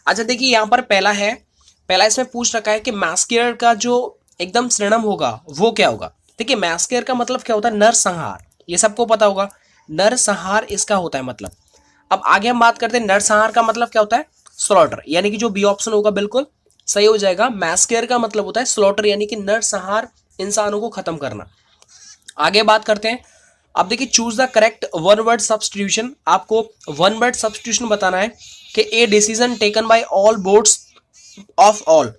अच्छा देखिए यहाँ पर पहला इसमें पूछ रखा है कि मैस्केयर का जो एकदम सिनोनिम होगा वो क्या होगा। देखिए मैस्केयर का मतलब क्या होता है, नरसंहार, ये सबको पता होगा, नरसंहार इसका होता है मतलब। अब आगे हम बात करते हैं नरसंहार का मतलब क्या होता है, स्लॉटर, यानी कि जो बी ऑप्शन होगा बिल्कुल सही हो जाएगा। मैस्केयर का मतलब होता है स्लॉटर यानी कि नरसंहार, इंसानों को खत्म करना। आगे बात करते हैं। अब देखिए choose the correct one word substitution, आपको वन वर्ड सब्सटीट्यूशन बताना है कि a decision taken by all boards of all,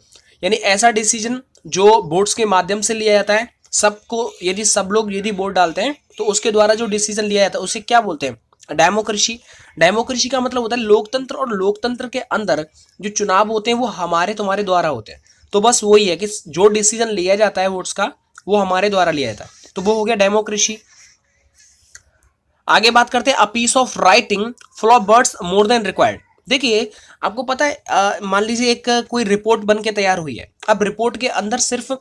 यानी ऐसा डिसीजन जो बोर्ड्स के माध्यम से लिया जाता है, सबको यदि सब लोग यदि वोट डालते हैं तो उसके द्वारा जो डिसीजन लिया जाता है उसे क्या बोलते हैं, डेमोक्रेसी। डेमोक्रेसी का मतलब होता है लोकतंत्र, और लोकतंत्र के अंदर जो चुनाव होते हैं वो हमारे तुम्हारे द्वारा होते हैं। तो बस वही है कि जो डिसीजन लिया जाता है वोट्स का वो हमारे द्वारा लिया जाता है, तो वो हो गया डेमोक्रेसी। आगे बात करते हैं a piece of writing full of words more than required. देखिए आपको पता है मान लीजिए एक कोई रिपोर्ट बन के तैयार हुई है, अब रिपोर्ट के अंदर सिर्फ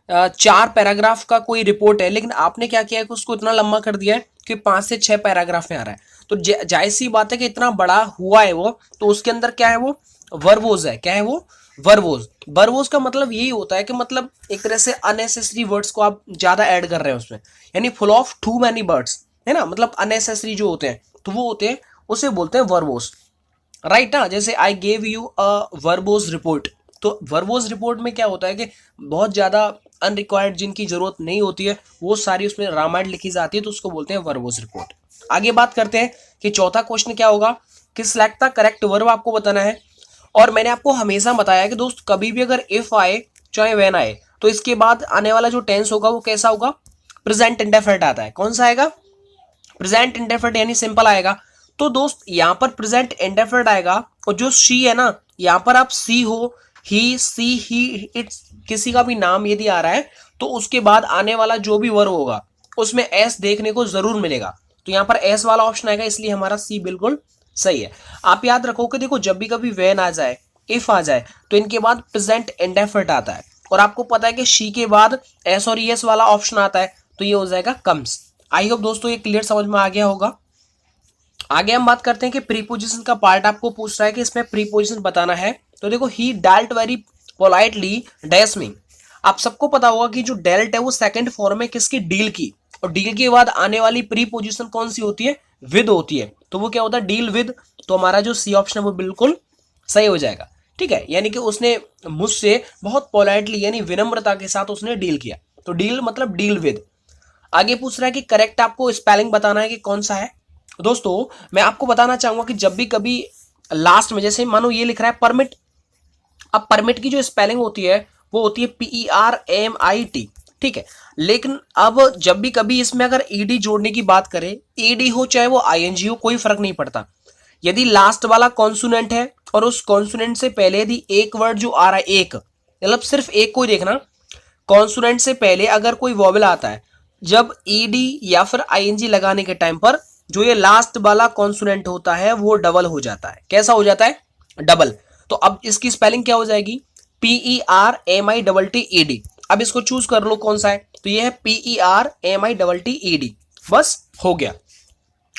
4 पैराग्राफ का कोई रिपोर्ट है, लेकिन आपने क्या किया है कि उसको इतना लंबा कर दिया है कि 5 से 6 पैराग्राफ में आ रहा है। तो जाहिर सी बात है कि इतना बड़ा हुआ है वो, तो उसके अंदर क्या है, वो वर्बोज है। क्या है वो, वर्बोज। वर्बोज का मतलब यही होता है कि मतलब एक तरह से अननेसेसरी वर्ड्स को आप ज्यादा ऐड कर रहे हैं उसमें, यानी full of too many words, है ना, मतलब अननेसेसरी जो होते हैं तो वो होते हैं, उसे बोलते हैं वर्बोस, राइट ना। जैसे I gave you a verbose report, तो वर्बोस रिपोर्ट में क्या होता है कि बहुत ज्यादा अनरिक्वायर्ड जिनकी जरूरत नहीं होती है वो सारी उसमें रामायण लिखी जाती है, तो उसको बोलते हैं वर्बोस रिपोर्ट। आगे बात करते हैं कि चौथा क्वेश्चन क्या होगा कि सिलेक्ट द करेक्ट वर्ब आपको बताना है। और मैंने आपको हमेशा बताया कि दोस्त कभी भी अगर इफ आए चाहे व्हेन आए तो इसके बाद आने वाला जो टेंस होगा वो कैसा होगा, प्रेजेंट इंडेफिनिट आता है। कौन सा आएगा, प्रेजेंट इंडेफिनिट यानी सिंपल आएगा। तो दोस्त यहाँ पर प्रेजेंट इंडेफिनिट आएगा, और जो शी है ना, यहाँ पर आप सी हो, ही, सी, ही, इट्स, किसी का भी नाम यदि आ रहा है तो उसके बाद आने वाला जो भी वर्ब होगा उसमें एस देखने को जरूर मिलेगा, तो यहाँ पर एस वाला ऑप्शन आएगा, इसलिए हमारा सी बिल्कुल सही है। आप याद रखो कि देखो जब भी कभी वेन आ जाए, इफ आ जाए, तो इनके बाद प्रेजेंट इंडेफिनिट आता है, और आपको पता है कि शी के बाद एस और एस वाला ऑप्शन आता है, तो ये हो जाएगा कम्स। आई होप दोस्तों ये क्लियर समझ में आ गया होगा। आगे हम बात करते हैं कि प्रीपोजिशन का पार्ट आपको पूछ रहा है कि इसमें प्रीपोजिशन बताना है। तो देखो he dealt very politely dash me, आप सबको पता होगा कि जो डेल्ट है वो सेकंड फॉर्म है किसकी, डील की, और डील के बाद आने वाली प्रीपोजिशन कौन सी होती है, विद होती है, तो वो क्या होता है, डील विद। तो हमारा जो सी ऑप्शन है वो बिल्कुल सही हो जाएगा, ठीक है, यानी कि उसने मुझसे बहुत पोलाइटली यानी विनम्रता के साथ उसने डील किया, तो डील मतलब डील विद। आगे पूछ रहा है कि करेक्ट आपको स्पेलिंग बताना है कि कौन सा है। दोस्तों मैं आपको बताना चाहूंगा कि जब भी कभी लास्ट में जैसे मानो ये लिख रहा है परमिट, अब परमिट की जो स्पेलिंग होती है वो होती है PERMIT, ठीक है, लेकिन अब जब भी कभी इसमें अगर ईडी जोड़ने की बात करें, ईडी हो चाहे वो ING हो, कोई फर्क नहीं पड़ता। यदि लास्ट वाला कॉन्सोनेंट है और उस कॉन्सोनेंट से पहले यदि एक वर्ड जो आ रहा है, एक मतलब सिर्फ एक को ही देखना, कॉन्सोनेंट से पहले अगर कोई वॉवेल आता है, जब ईडी या फिर ING लगाने के टाइम पर जो ये लास्ट वाला कॉन्सोनेंट होता है वो डबल हो जाता है। कैसा हो जाता है, डबल। तो अब इसकी स्पेलिंग क्या हो जाएगी, PERMITTED। अब इसको चूज कर लो कौन सा है, तो ये है PERMITTED, बस हो गया।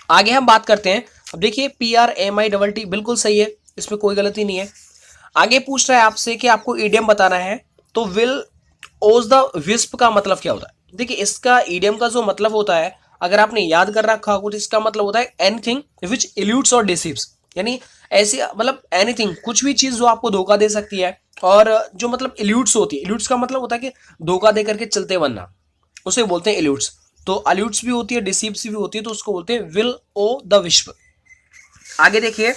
आगे हम बात करते हैं। अब देखिए PRMITT बिल्कुल सही है, इसमें कोई गलती नहीं है। आगे पूछ रहा है आपसे कि आपको ईडियम बताना है, तो विल ओज द विस्प का मतलब क्या होता है। देखिए इसका ईडियम का जो मतलब होता है, अगर आपने याद कर रखा हो तो इसका मतलब होता है एनीथिंग विच इल्यूड्स और डिसीव्स, यानी ऐसी मतलब एनीथिंग, कुछ भी चीज जो आपको धोखा दे सकती है, और जो मतलब इल्यूड्स होती है, इल्यूड्स का मतलब होता है कि धोखा दे करके चलते बनना, उसे बोलते हैं इल्यूड्स। तो अल्यूड्स भी होती है, डिसीव्स भी होती है, तो उसको बोलते हैं विल ओ द विश्व। आगे देखिए,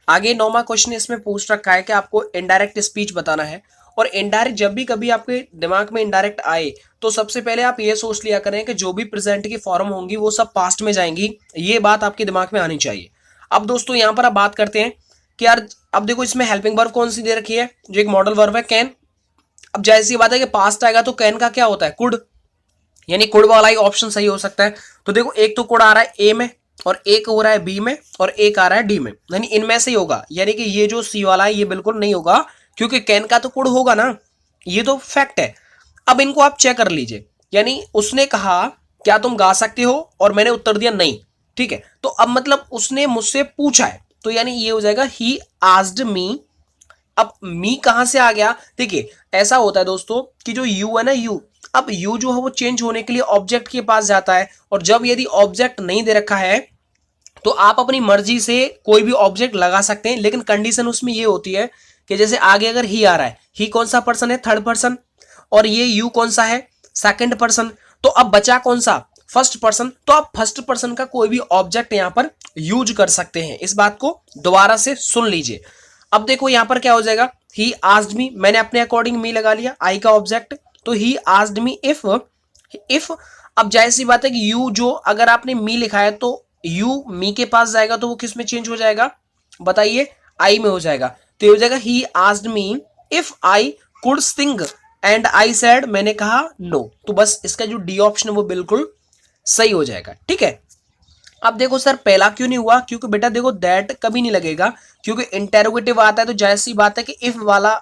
आगे 9वां क्वेश्चन इसमें पूछ रखा है कि आपको इनडायरेक्ट स्पीच बताना है। और इनडायरेक्ट जब भी कभी आपके दिमाग में इनडायरेक्ट आए तो सबसे पहले आप ये सोच लिया करें कि जो भी प्रेजेंट की फॉर्म होंगी वो सब पास्ट में जाएंगी, ये बात आपके दिमाग में आनी चाहिए। अब दोस्तों यहां पर आप बात करते हैं कि यार अब देखो इसमें हेल्पिंग वर्ब कौन सी दे रखी है, जो एक मॉडल वर्ब है कैन। अब जैसी बात है कि पास्ट आएगा तो कैन का क्या होता है, कुड, यानी कुड वाला ही ऑप्शन सही हो सकता है। तो देखो एक तो कुड आ रहा है ए में, और एक हो रहा है बी में, और एक आ रहा है डी में, यानी इनमें से ही होगा, यानी कि ये जो सी वाला है ये बिल्कुल नहीं होगा, क्योंकि कैन का तो कुड होगा ना, ये तो फैक्ट है। अब इनको आप चेक कर लीजिए, यानी उसने कहा क्या तुम गा सकते हो, और मैंने उत्तर दिया नहीं, ठीक है, तो अब मतलब उसने मुझसे पूछा है, तो यानी ये हो जाएगा ही आस्क्ड मी अब मी कहां से आ गया? देखिए ऐसा होता है दोस्तों कि जो यू है ना, यू, अब यू जो है वो चेंज होने के लिए ऑब्जेक्ट के पास जाता है, और जब यदि ऑब्जेक्ट नहीं दे रखा है तो आप अपनी मर्जी से कोई भी ऑब्जेक्ट लगा सकते हैं, लेकिन कंडीशन उसमें ये होती है कि जैसे आगे अगर ही आ रहा है, ही कौन सा पर्सन है? थर्ड पर्सन, और ये यू कौन सा है? Second person. तो अब बचा कौन सा? First person. तो आप फर्स्ट पर्सन का कोई भी ऑब्जेक्ट यहां पर यूज कर सकते हैं। इस बात को दोबारा से सुन लीजिए। अब देखो यहां पर क्या हो जाएगा, ही आस्क्ड मी, मैंने अपने अकॉर्डिंग मी लगा लिया, आई का ऑब्जेक्ट, तो ही आस्क्ड मी इफ अब जाहिर सी बात है कि यू जो अगर आपने मी लिखा है तो यू मी के पास जाएगा तो वो किस में चेंज हो जाएगा? बताइए, आई में हो जाएगा। तो ये हो जाएगा he asked me if I could sing and I said, मैंने कहा नो। तो बस इसका जो डी ऑप्शन है वो बिल्कुल सही हो जाएगा। ठीक है। अब देखो सर पहला क्यों नहीं हुआ? क्योंकि बेटा देखो दैट कभी नहीं लगेगा, क्योंकि इंटेरोगेटिव आता है तो जाहिर सी बात है कि इफ वाला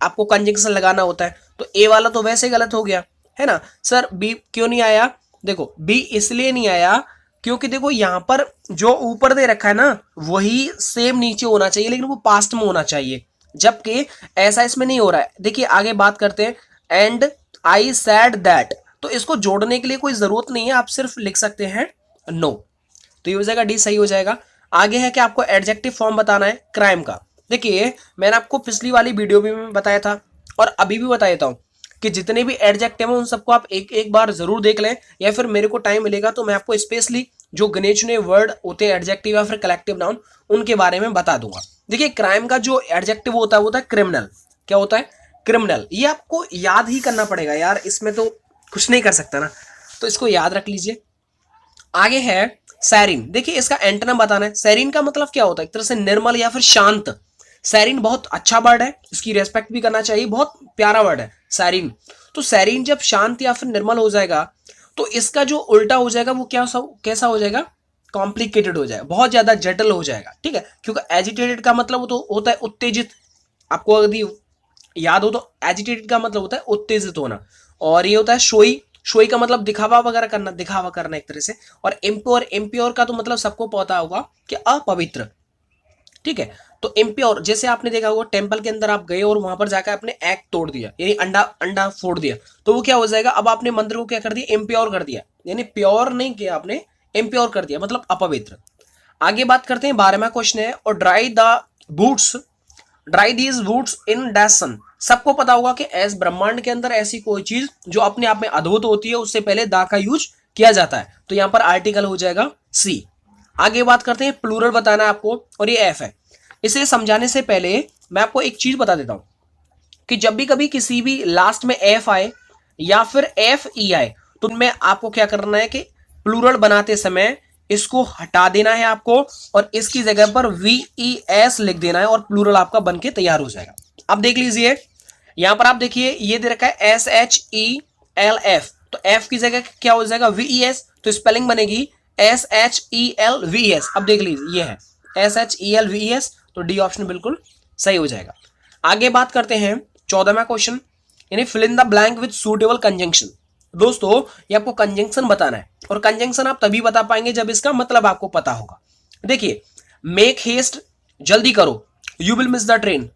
आपको कंजंक्शन लगाना होता है, तो ए वाला तो वैसे गलत हो गया, है ना। सर बी क्यों नहीं आया? देखो बी इसलिए नहीं आया क्योंकि देखो यहां पर जो ऊपर दे रखा है ना वही सेम नीचे होना चाहिए, लेकिन वो पास्ट में होना चाहिए, जबकि ऐसा इसमें नहीं हो रहा है। देखिए आगे बात करते हैं, एंड आई सैड दैट, तो इसको जोड़ने के लिए कोई जरूरत नहीं है, आप सिर्फ लिख सकते हैं नो। तो ये हो जाएगा डी, सही हो जाएगा। आगे है कि आपको एडजेक्टिव फॉर्म बताना है क्राइम का। देखिए मैंने आपको पिछली वाली वीडियो में बताया था और अभी भी बता देता हूं कि जितने भी एडजेक्टिव हैं उन सबको आप एक एक बार जरूर देख लें, या फिर मेरे को टाइम मिलेगा तो मैं आपको स्पेशली जो गिने चुने वर्ड होते हैं एडजेक्टिव या फिर कलेक्टिव नाउन उनके बारे में बता दूंगा। देखिए क्राइम का जो एडजेक्टिव होता है वो होता है क्रिमिनल। क्या होता है? क्रिमिनल। ये आपको याद ही करना पड़ेगा यार, इसमें तो कुछ नहीं कर सकता ना, तो इसको याद रख लीजिए। आगे है सैरिन। देखिए इसका एंटोनिम बताना है। सैरिन का मतलब क्या होता है? एक तरह से निर्मल या फिर शांत। सैरिन बहुत अच्छा वर्ड है, इसकी रेस्पेक्ट भी करना चाहिए, बहुत प्यारा वर्ड है सैरिन। तो सैरिन जब शांत या फिर निर्मल हो जाएगा तो इसका जो उल्टा हो जाएगा वो कैसा हो जाएगा? कॉम्प्लिकेटेड हो जाएगा, बहुत ज्यादा जटिल हो जाएगा। ठीक है, क्योंकि एजिटेटेड का मतलब तो होता है उत्तेजित। आपको यदि याद हो तो एजिटेटेड का मतलब होता है उत्तेजित होना, और ये होता है शोई। शोई का मतलब दिखावा वगैरह करना, दिखावा करना एक तरह से। और इम्प्योर, इम्प्योर का तो मतलब सबको पता होगा कि अपवित्र। ठीक है, तो इम्प्योर जैसे आपने देखा होगा टेंपल के अंदर आप गए और वहां पर जाकर आपने एग तोड़ दिया, यानी अंडा अंडा फोड़ दिया, तो वो क्या हो जाएगा? अब आपने मंदिर को क्या कर दिया? इम्प्योर कर दिया, यानी प्योर नहीं किया आपने, इम्प्योर कर दिया, मतलब अपवित्र। आगे बात करते हैं 12वां क्वेश्चन है, और ड्राई दीज बूट्स इन डैसन। सबको पता होगा कि एस ब्रह्मांड के अंदर ऐसी कोई चीज जो अपने आप में अद्भुत होती है उससे पहले दा का यूज किया जाता है, तो यहां पर आर्टिकल हो जाएगा सी। आगे बात करते हैं, प्लूरल बताना है आपको, और ये एफ है। इसे समझाने से पहले मैं आपको एक चीज बता देता हूं कि जब भी कभी किसी भी लास्ट में एफ आए या फिर एफ ई आए तो उनमें आपको क्या करना है कि प्लूरल बनाते समय इसको हटा देना है आपको, और इसकी जगह पर वी ई एस लिख देना है, और प्लूरल आपका बनके तैयार हो जाएगा। अब देख लीजिए यहां पर आप देखिए ये दे रखा है S H E L F, तो एफ की जगह क्या हो जाएगा? वी ई एस, तो स्पेलिंग बनेगी S H E L V S. अब देख लीजिए ये है S H E L V S, तो डी ऑप्शन बिल्कुल सही हो जाएगा। आगे बात करते हैं 14वां क्वेश्चन, यानी fill in the blank with suitable conjunction. दोस्तों ये आपको कंजंक्शन बताना है, और कंजंक्शन आप तभी बता पाएंगे जब इसका मतलब आपको पता होगा। देखिए मेक हेस्ट, जल्दी करो, you will miss the train,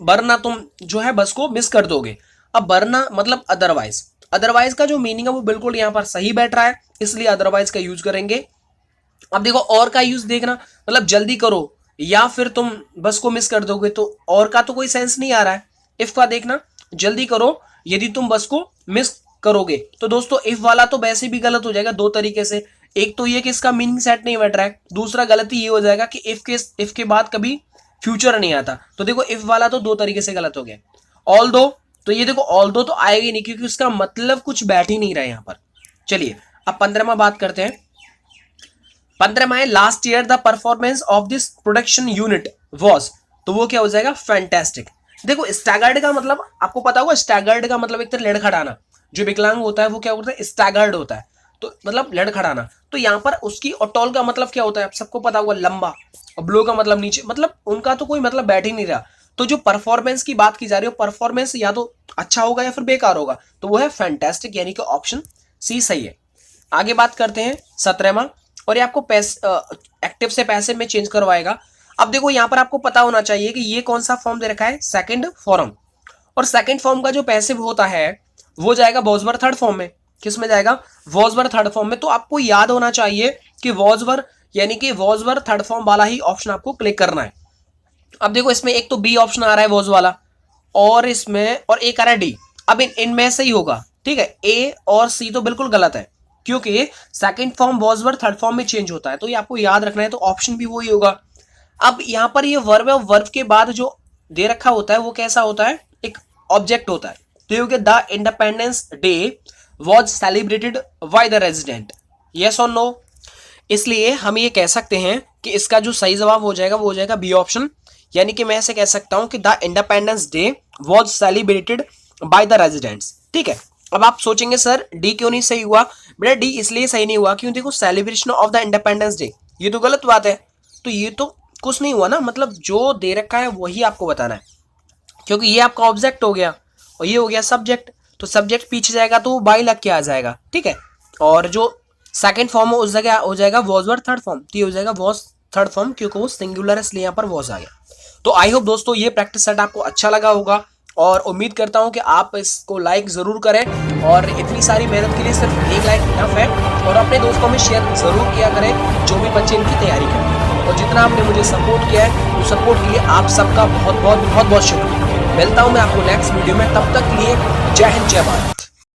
वरना तुम जो है बस को मिस कर दोगे। अब वरना मतलब अदरवाइज, अदरवाइज का जो मीनिंग है वो बिल्कुल यहां पर सही बैठ रहा है, इसलिए अदरवाइज का यूज करेंगे। अब देखो और का यूज देखना, मतलब जल्दी करो या फिर तुम बस को मिस कर दोगे, तो और का तो कोई सेंस नहीं आ रहा है। इफ का देखना, जल्दी करो यदि तुम बस को मिस करोगे, तो दोस्तों इफ वाला तो वैसे भी गलत हो जाएगा दो तरीके से। एक तो ये कि इसका मीनिंग सेट नहीं बैठ रहा है, दूसरा गलती ये हो जाएगा कि इफ के बाद कभी फ्यूचर नहीं आता। तो देखो इफ वाला तो दो तरीके से गलत हो गया। ऑल दो, तो ये देखो ऑल दो तो आएगा ही नहीं, क्योंकि उसका मतलब कुछ बैठ ही नहीं रहा है यहां पर। चलिए अब 15वां बात करते हैं। 15वां है last year the performance of this production unit was, तो वो क्या हो जाएगा? फैंटेस्टिक। देखो स्टैगर्ड का मतलब आपको पता होगा, स्टैगर्ड का मतलब एक तरह लड़खड़ाना। जो विकलांग होता है वो क्या होता है? स्टैगर्ड होता है, तो मतलब लड़खड़ाना। तो यहाँ पर उसकी ऑटोल का मतलब क्या होता है? आप सबको पता होगा लंबा, और ब्लो का मतलब नीचे, मतलब उनका तो कोई मतलब बैठ ही नहीं रहा। तो जो परफॉर्मेंस की बात की जा रही है, परफॉर्मेंस या तो अच्छा होगा या फिर बेकार होगा, तो वो है फैंटेस्टिक, यानी कि ऑप्शन सी सही है। आगे बात करते हैं 17वां, और ये आपको एक्टिव से पैसिव में चेंज करवाएगा। अब देखो यहाँ पर आपको पता होना चाहिए कि ये कौन सा फॉर्म दे रखा है, सेकंड फॉर्म, और सेकंड फॉर्म का जो पैसिव होता है वो जाएगा वॉजवर थर्ड फॉर्म में। किस में जाएगा, वॉजवर थर्ड फॉर्म में। तो आपको याद होना चाहिए कि वॉजवर यानी कि वॉजवर थर्ड फॉर्म वाला ही ऑप्शन आपको क्लिक करना है। अब देखो इसमें एक तो बी ऑप्शन आ रहा है वॉज वाला, और इसमें और एक आ रहा है डी। अब इनमें से ही होगा, ठीक है। ए और सी तो बिल्कुल गलत है, क्योंकि सेकंड फॉर्म वॉजवर थर्ड फॉर्म में चेंज होता है, तो ये आपको याद रखना है। तो ऑप्शन भी वही होगा। अब यहां पर ये वर्ब है, वर्ब के बाद जो दे रखा होता है वो कैसा होता है, एक ऑब्जेक्ट होता है। तो ये the independence day was celebrated by the resident, yes और नो। इसलिए हम ये कह सकते हैं कि इसका जो सही जवाब हो जाएगा वो हो जाएगा बी ऑप्शन। यानी कि मैं ऐसे कह सकता हूं कि the independence day was celebrated by the residents, ठीक है। अब आप सोचेंगे सर डी क्यों नहीं सही हुआ, बेटा डी इसलिए सही नहीं हुआ क्यों, देखो celebration of the independence day ये तो गलत बात है, तो ये तो कुछ नहीं हुआ ना, मतलब जो दे रखा है वही आपको बताना है, क्योंकि ये आपका ऑब्जेक्ट हो गया और ये हो गया सब्जेक्ट। तो सब्जेक्ट पीछे जाएगा तो बाई लग के आ जाएगा, ठीक है। और जो सेकंड फॉर्म है उस जगह हो जाएगा वॉज वर थर्ड फॉर्म, तो ये हो जाएगा वॉज थर्ड फॉर्म, क्योंकि वो सिंगुलर है इसलिए यहाँ पर वॉज आ गया। तो आई होप दोस्तों ये प्रैक्टिस सेट आपको अच्छा लगा होगा, और उम्मीद करता हूँ कि आप इसको लाइक जरूर करें, और इतनी सारी मेहनत के लिए सिर्फ एक लाइक इनफ है। और अपने दोस्तों में शेयर जरूर किया करें जो भी बच्चे इनकी तैयारी करते हैं। और जितना आपने मुझे सपोर्ट किया है उस सपोर्ट के लिए आप सबका बहुत बहुत बहुत बहुत शुक्रिया। मिलता हूँ मैं आपको नेक्स्ट वीडियो में, तब तक के लिए जय हिंद जय भारत।